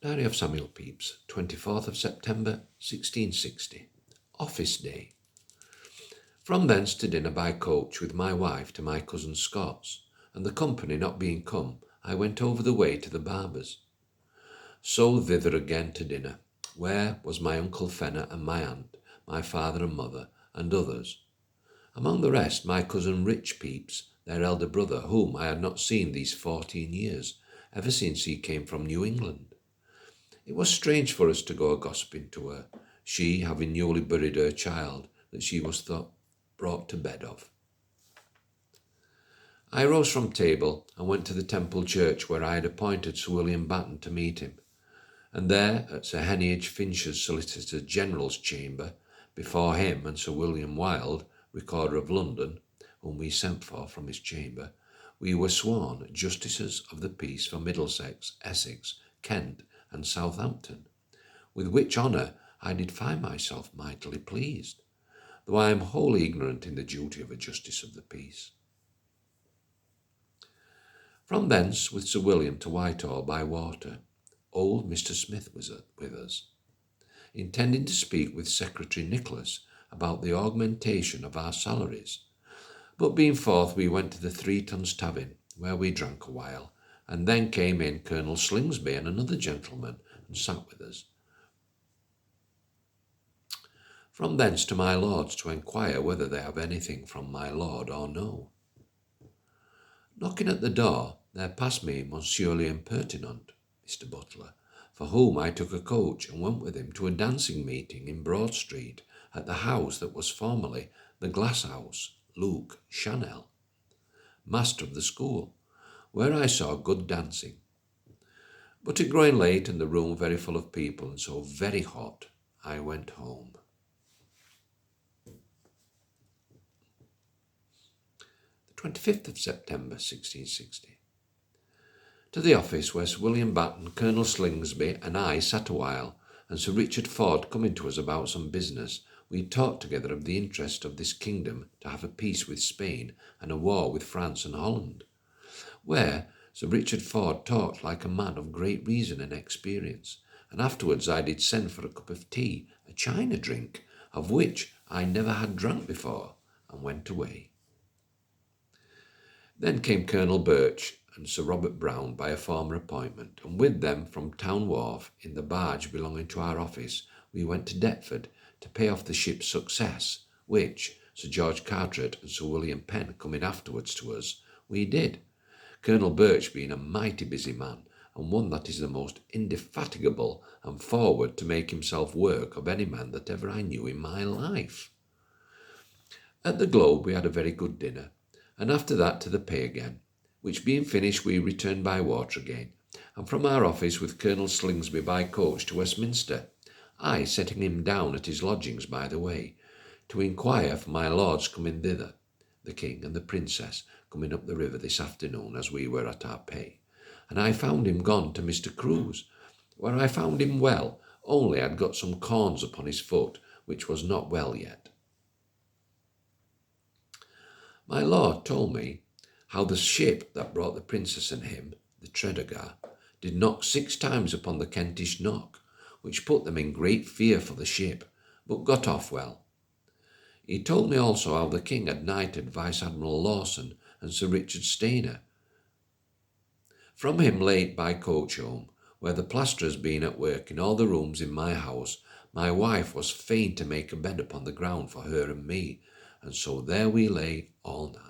Diary of Samuel Pepys, 24th of September, 1660. Office Day. From thence to dinner by coach with my wife to my cousin Scott's, and the company not being come, I went over the way to the barber's. So thither again to dinner, where was my uncle Fenner and my aunt, my father and mother, and others. Among the rest, my cousin Rich Pepys, their elder brother, whom I had not seen these 14 years, ever since he came from New England. It was strange for us to go a-gossiping to her, she having newly buried her child that she was brought to bed of. I rose from table and went to the Temple Church, where I had appointed Sir William Batten to meet him, and there at Sir Heneage Finch's Solicitor General's chamber, before him and Sir William Wilde, Recorder of London, whom we sent for from his chamber, we were sworn Justices of the Peace for Middlesex, Essex, Kent, and Southampton, with which honour I did find myself mightily pleased, though I am wholly ignorant in the duty of a Justice of the Peace. From thence with Sir William to Whitehall by water. Old Mr. Smith was with us, intending to speak with Secretary Nicholas about the augmentation of our salaries, but being forth we went to the Three Tons Tavern, where we drank a while, and then came in Colonel Slingsby and another gentleman, and sat with us. From thence to my lord's to enquire whether they have anything from my lord or no. Knocking at the door, there passed me Monsieur l'Impertinent, Mr. Butler, for whom I took a coach and went with him to a dancing meeting in Broad Street at the house that was formerly the Glass House, Luke Chanel, master of the school, where I saw good dancing. But it growing late and the room very full of people and so very hot, I went home. The 25th of September, 1660. To the office where Sir William Batten, Colonel Slingsby, and I sat a while, and Sir Richard Ford coming to us about some business, we talked together of the interest of this kingdom to have a peace with Spain and a war with France and Holland, where Sir Richard Ford talked like a man of great reason and experience, and afterwards I did send for a cup of tea, a China drink, of which I never had drunk before, and went away. Then came Colonel Birch and Sir Robert Brown by a former appointment, and with them from Town Wharf, in the barge belonging to our office, we went to Deptford to pay off the ship's Success, which, Sir George Carteret and Sir William Penn coming afterwards to us, we did, Colonel Birch being a mighty busy man, and one that is the most indefatigable and forward to make himself work of any man that ever I knew in my life. At the Globe we had a very good dinner, and after that to the pay again, which being finished we returned by water again, and from our office with Colonel Slingsby by coach to Westminster, I setting him down at his lodgings by the way, to inquire for my lords coming thither, the King and the Princess coming up the river this afternoon as we were at our pay, and I found him gone to Mr. Crewe's, where I found him well, only had got some corns upon his foot, which was not well yet. My lord told me how the ship that brought the Princess and him, the Tredegar, did knock 6 times upon the Kentish knock, which put them in great fear for the ship, but got off well. He told me also how the King had knighted Vice-Admiral Lawson and Sir Richard Stainer. From him late by coach home, where the plasterers being at work in all the rooms in my house, my wife was fain to make a bed upon the ground for her and me, and so there we lay all night.